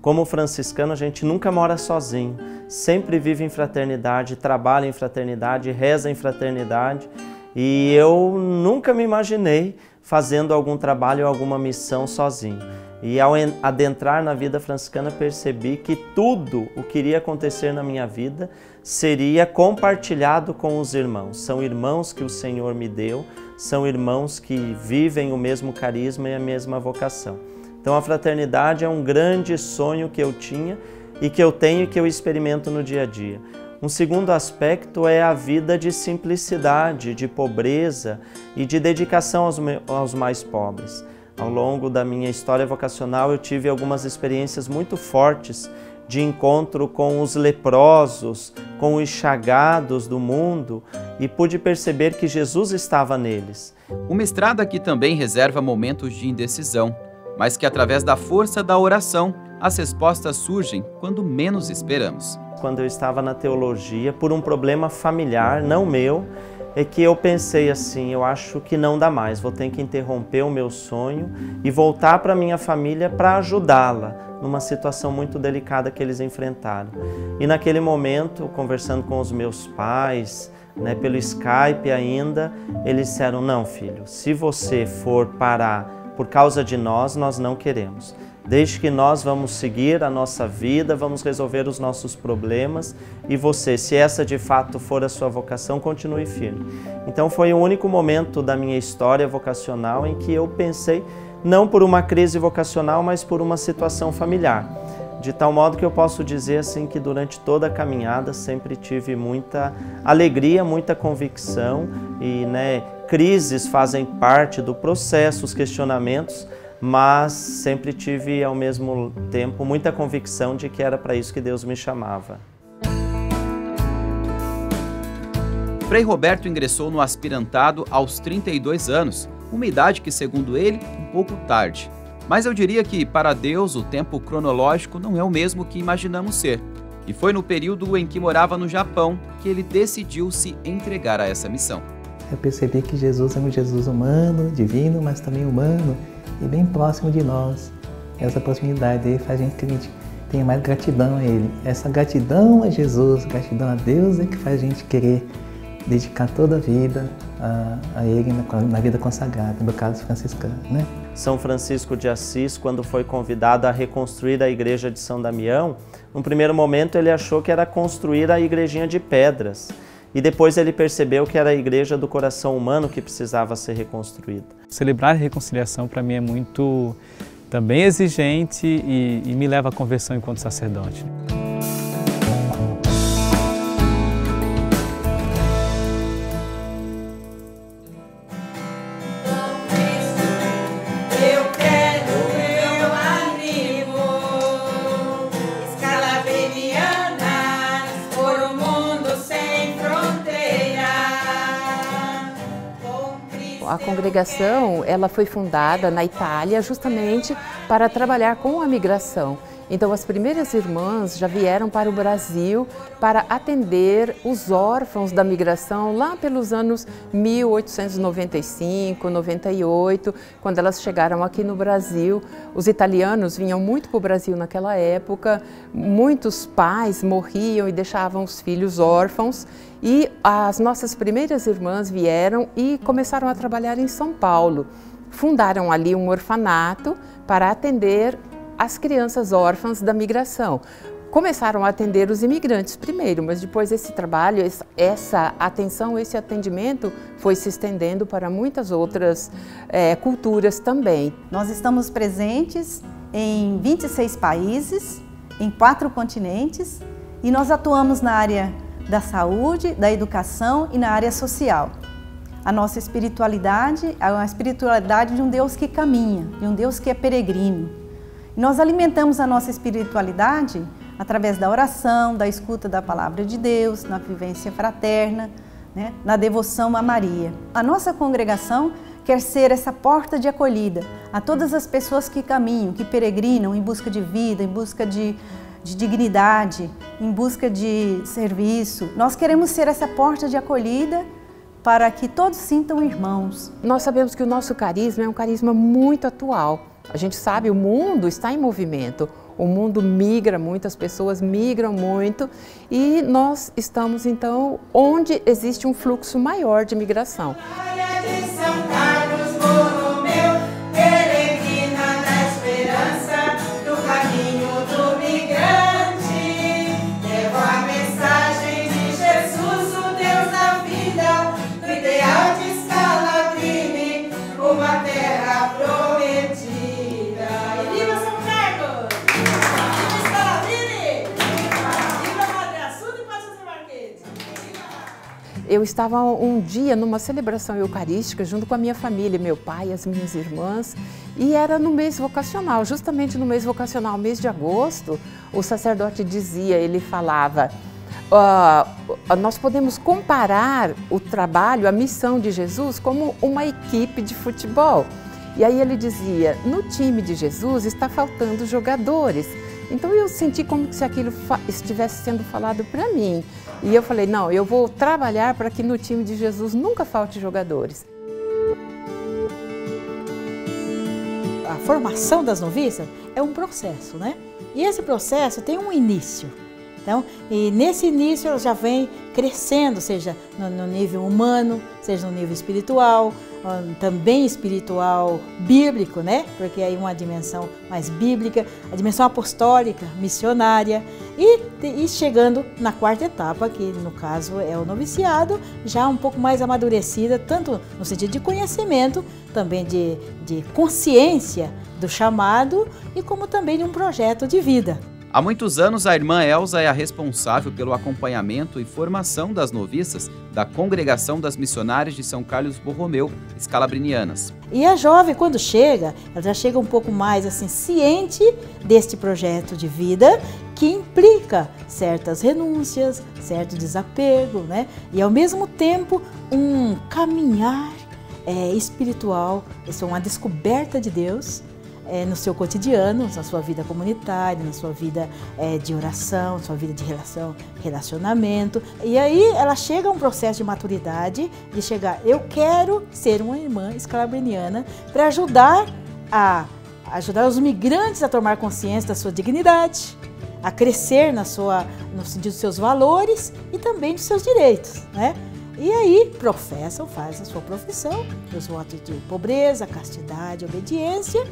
Como franciscano, a gente nunca mora sozinho, sempre vive em fraternidade, trabalha em fraternidade, reza em fraternidade, e eu nunca me imaginei fazendo algum trabalho ou alguma missão sozinho. E ao adentrar na vida franciscana, percebi que tudo o que iria acontecer na minha vida seria compartilhado com os irmãos. São irmãos que o Senhor me deu, são irmãos que vivem o mesmo carisma e a mesma vocação. Então a fraternidade é um grande sonho que eu tinha e que eu tenho e que eu experimento no dia a dia. Um segundo aspecto é a vida de simplicidade, de pobreza e de dedicação aos mais pobres. Ao longo da minha história vocacional eu tive algumas experiências muito fortes de encontro com os leprosos, com os chagados do mundo, e pude perceber que Jesus estava neles. O mestrado aqui também reserva momentos de indecisão, mas que através da força da oração, as respostas surgem quando menos esperamos. Quando eu estava na teologia, por um problema familiar, não meu, é que eu pensei assim: eu acho que não dá mais, vou ter que interromper o meu sonho e voltar para minha família para ajudá-la numa situação muito delicada que eles enfrentaram. E naquele momento, conversando com os meus pais, pelo Skype ainda, eles disseram: não, filho, se você for parar por causa de nós não queremos. Desde que nós vamos seguir a nossa vida, vamos resolver os nossos problemas e você, se essa de fato for a sua vocação, continue firme. Então foi o único momento da minha história vocacional em que eu pensei, não por uma crise vocacional, mas por uma situação familiar. De tal modo que eu posso dizer assim que durante toda a caminhada sempre tive muita alegria, muita convicção e crises fazem parte do processo, os questionamentos, mas sempre tive ao mesmo tempo muita convicção de que era para isso que Deus me chamava. Frei Roberto ingressou no aspirantado aos 32 anos, uma idade que, segundo ele, um pouco tarde. Mas eu diria que, para Deus, o tempo cronológico não é o mesmo que imaginamos ser. E foi no período em que morava no Japão que ele decidiu se entregar a essa missão. Eu percebi que Jesus é um Jesus humano, divino, mas também humano e bem próximo de nós. Essa proximidade aí faz que a gente tenha mais gratidão a Ele. Essa gratidão a Jesus, gratidão a Deus é que faz a gente querer dedicar toda a vida a Ele na vida consagrada, no caso franciscano, né? São Francisco de Assis, quando foi convidado a reconstruir a igreja de São Damião, no primeiro momento ele achou que era construir a igrejinha de pedras. E depois ele percebeu que era a igreja do coração humano que precisava ser reconstruída. Celebrar a reconciliação para mim é muito também exigente e me leva à conversão enquanto sacerdote. A congregação, ela foi fundada na Itália justamente para trabalhar com a migração. Então as primeiras irmãs já vieram para o Brasil para atender os órfãos da migração lá pelos anos 1895, 98, quando elas chegaram aqui no Brasil. Os italianos vinham muito para o Brasil naquela época, muitos pais morriam e deixavam os filhos órfãos. E as nossas primeiras irmãs vieram e começaram a trabalhar em São Paulo. Fundaram ali um orfanato para atender as crianças órfãs da migração. Começaram a atender os imigrantes primeiro, mas depois esse trabalho, essa atenção, esse atendimento foi se estendendo para muitas outras culturas também. Nós estamos presentes em 26 países, em 4 continentes, e nós atuamos na área da saúde, da educação e na área social. A nossa espiritualidade é uma espiritualidade de um Deus que caminha, de um Deus que é peregrino. E nós alimentamos a nossa espiritualidade através da oração, da escuta da palavra de Deus, na vivência fraterna, na devoção a Maria. A nossa congregação quer ser essa porta de acolhida a todas as pessoas que caminham, que peregrinam em busca de vida, em busca de dignidade, em busca de serviço. Nós queremos ser essa porta de acolhida para que todos sintam irmãos. Nós sabemos que o nosso carisma é um carisma muito atual. A gente sabe, o mundo está em movimento, o mundo migra muito, as pessoas migram muito e nós estamos então onde existe um fluxo maior de migração. Eu estava um dia numa celebração eucarística junto com a minha família, meu pai e as minhas irmãs, e era no mês vocacional, justamente no mês vocacional, mês de agosto, o sacerdote dizia, ele falava, nós podemos comparar o trabalho, a missão de Jesus como uma equipe de futebol. E aí ele dizia, no time de Jesus está faltando jogadores. Então eu senti como se aquilo estivesse sendo falado para mim. E eu falei, não, eu vou trabalhar para que no time de Jesus nunca falte jogadores. A formação das noviças é um processo, né? E esse processo tem um início. Então, e nesse início ela já vem crescendo, seja no nível humano, seja no nível espiritual, também espiritual bíblico, né? Porque aí uma dimensão mais bíblica, a dimensão apostólica, missionária e chegando na quarta etapa, que no caso é o noviciado, já um pouco mais amadurecida, tanto no sentido de conhecimento, também de consciência do chamado e como também de um projeto de vida. Há muitos anos, a irmã Elza é a responsável pelo acompanhamento e formação das noviças da Congregação das Missionárias de São Carlos Borromeu, Scalabrinianas. E a jovem, quando chega, ela já chega um pouco mais assim, ciente deste projeto de vida que implica certas renúncias, certo desapego, né? E ao mesmo tempo um caminhar espiritual, isso é uma descoberta de Deus, no seu cotidiano, na sua vida comunitária, na sua vida de oração, na sua vida de relacionamento. E aí ela chega a um processo de maturidade, de chegar, eu quero ser uma irmã scalabriniana para ajudar os migrantes a tomar consciência da sua dignidade, a crescer no sentido dos seus valores e também dos seus direitos, né? E aí faz a sua profissão, os votos de pobreza, castidade, obediência.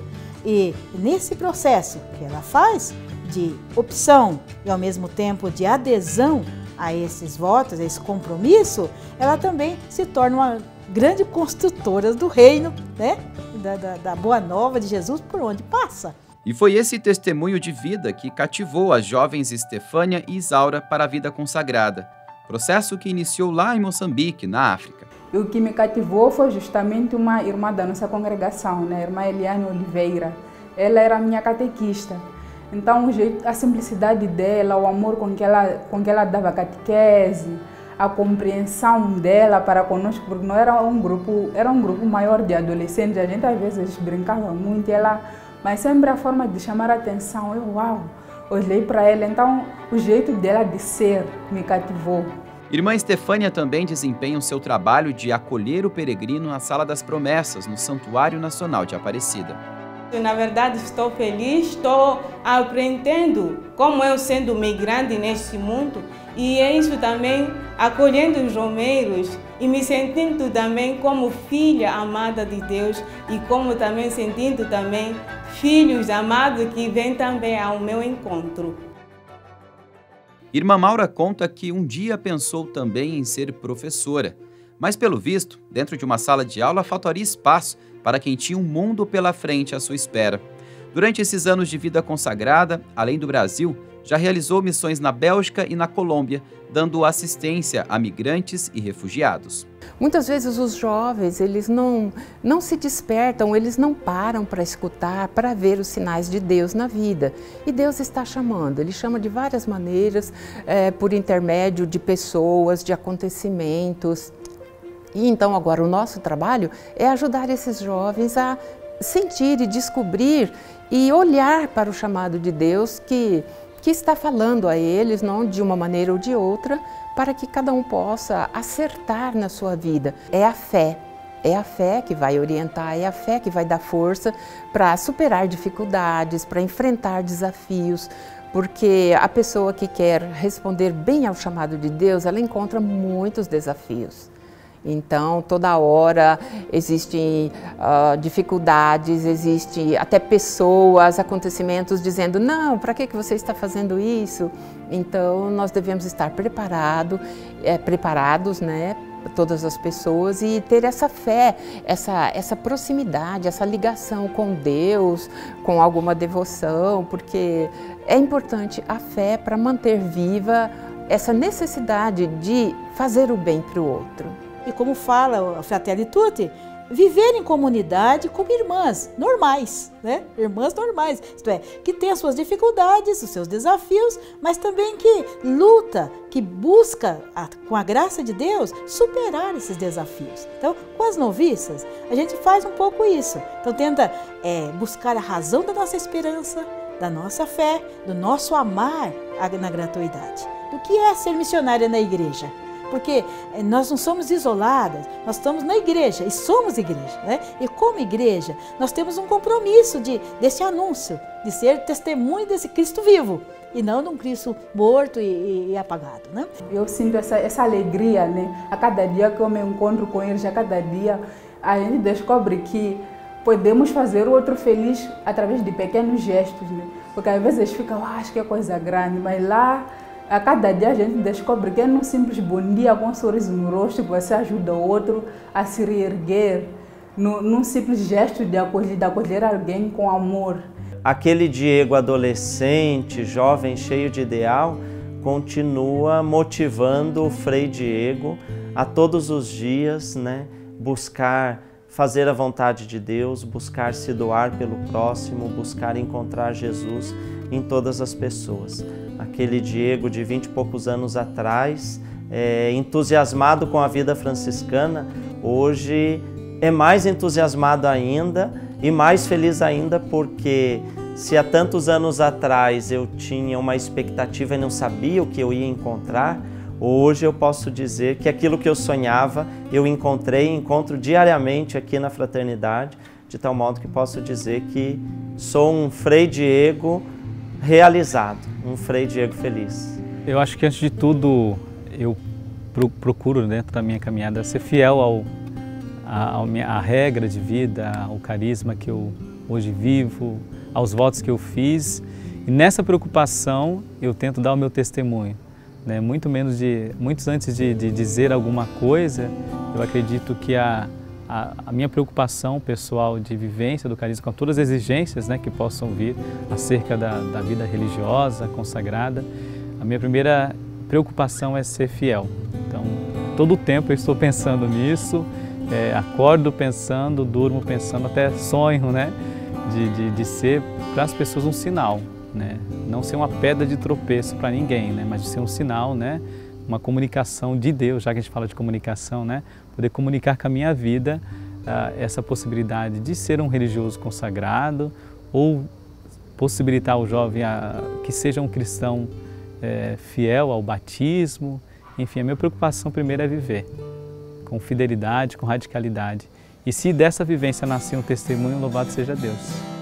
E nesse processo que ela faz de opção e ao mesmo tempo de adesão a esses votos, a esse compromisso, ela também se torna uma grande construtora do reino, né? Da boa nova de Jesus por onde passa. E foi esse testemunho de vida que cativou as jovens Estefânia e Isaura para a vida consagrada, processo que iniciou lá em Moçambique, na África. E o que me cativou foi justamente uma irmã da nossa congregação, né? A irmã Eliane Oliveira. Ela era minha catequista. Então, a simplicidade dela, o amor com que ela dava catequese, a compreensão dela para conosco, porque não era um grupo maior de adolescentes, a gente às vezes brincava muito, mas sempre a forma de chamar a atenção, olhei para ela, então o jeito dela de ser me cativou. Irmã Estefânia também desempenha o seu trabalho de acolher o peregrino na Sala das Promessas, no Santuário Nacional de Aparecida. Na verdade, estou feliz, estou aprendendo como eu sendo migrante neste mundo e é isso também acolhendo os romeiros e me sentindo também como filha amada de Deus e como também sentindo também filhos amados que vêm também ao meu encontro. Irmã Maura conta que um dia pensou também em ser professora, mas pelo visto, dentro de uma sala de aula faltaria espaço para quem tinha um mundo pela frente à sua espera. Durante esses anos de vida consagrada, além do Brasil, já realizou missões na Bélgica e na Colômbia, dando assistência a migrantes e refugiados. Muitas vezes os jovens, eles não se despertam, eles não param para escutar, para ver os sinais de Deus na vida. E Deus está chamando, Ele chama de várias maneiras, por intermédio de pessoas, de acontecimentos. E então agora o nosso trabalho é ajudar esses jovens a sentir e descobrir e olhar para o chamado de Deus que está falando a eles, não de uma maneira ou de outra, para que cada um possa acertar na sua vida. É a fé que vai orientar, é a fé que vai dar força para superar dificuldades, para enfrentar desafios, porque a pessoa que quer responder bem ao chamado de Deus, ela encontra muitos desafios. Então, toda hora existem dificuldades, existem até pessoas, acontecimentos dizendo, não, para que você está fazendo isso? Então, nós devemos estar preparados, né, todas as pessoas, e ter essa fé, essa proximidade, essa ligação com Deus, com alguma devoção, porque é importante a fé para manter viva essa necessidade de fazer o bem para o outro. E como fala a Fratelli Tutti, viver em comunidade como irmãs normais, né? Irmãs normais, isto é, que tem as suas dificuldades, os seus desafios, mas também que luta, que busca, com a graça de Deus, superar esses desafios. Então, com as noviças, a gente faz um pouco isso. Então, tenta buscar a razão da nossa esperança, da nossa fé, do nosso amar na gratuidade. Do que é ser missionária na igreja? Porque nós não somos isoladas, nós estamos na igreja e somos igreja, né? E como igreja, nós temos um compromisso desse anúncio, de ser testemunho desse Cristo vivo e não de um Cristo morto e apagado, né? Eu sinto essa alegria, né? A cada dia que eu me encontro com eles, a cada dia a gente descobre que podemos fazer o outro feliz através de pequenos gestos, né? Porque às vezes fica, acho que é coisa grande, mas lá, a cada dia a gente descobre que é num simples bom dia com um sorriso no rosto que você ajuda o outro a se reerguer, num simples gesto de acolher alguém com amor. Aquele Diego adolescente, jovem, cheio de ideal, continua motivando o Frei Diego a todos os dias, né, buscar fazer a vontade de Deus, buscar se doar pelo próximo, buscar encontrar Jesus em todas as pessoas. Aquele Diego de 20 e poucos anos atrás, entusiasmado com a vida franciscana, hoje é mais entusiasmado ainda e mais feliz ainda, porque se há tantos anos atrás eu tinha uma expectativa e não sabia o que eu ia encontrar, hoje eu posso dizer que aquilo que eu sonhava eu encontrei e encontro diariamente aqui na Fraternidade, de tal modo que posso dizer que sou um Frei Diego realizado, um Frei Diego feliz. Eu acho que antes de tudo eu procuro dentro da minha caminhada ser fiel à regra de vida, ao carisma que eu hoje vivo, aos votos que eu fiz, e nessa preocupação eu tento dar o meu testemunho. Né? Muito antes de dizer alguma coisa, eu acredito que a minha preocupação pessoal de vivência do carisma, com todas as exigências, né, que possam vir acerca da vida religiosa, consagrada, a minha primeira preocupação é ser fiel. Então, todo o tempo eu estou pensando nisso, acordo pensando, durmo pensando, até sonho, né, de ser para as pessoas um sinal. Né? Não ser uma pedra de tropeço para ninguém, né? Mas de ser um sinal, né? Uma comunicação de Deus, já que a gente fala de comunicação, né? Poder comunicar com a minha vida essa possibilidade de ser um religioso consagrado ou possibilitar ao jovem que seja um cristão fiel ao batismo. Enfim, a minha preocupação primeiro é viver com fidelidade, com radicalidade. E se dessa vivência nascer um testemunho, louvado seja Deus.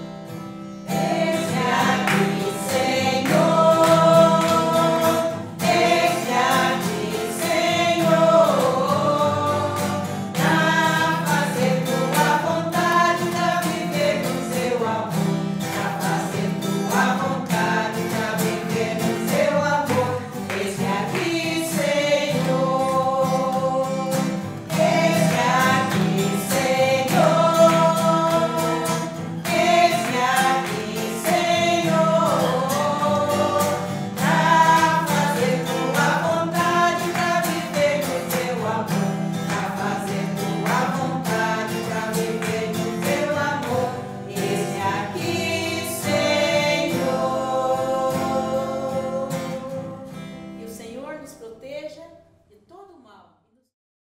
Proteja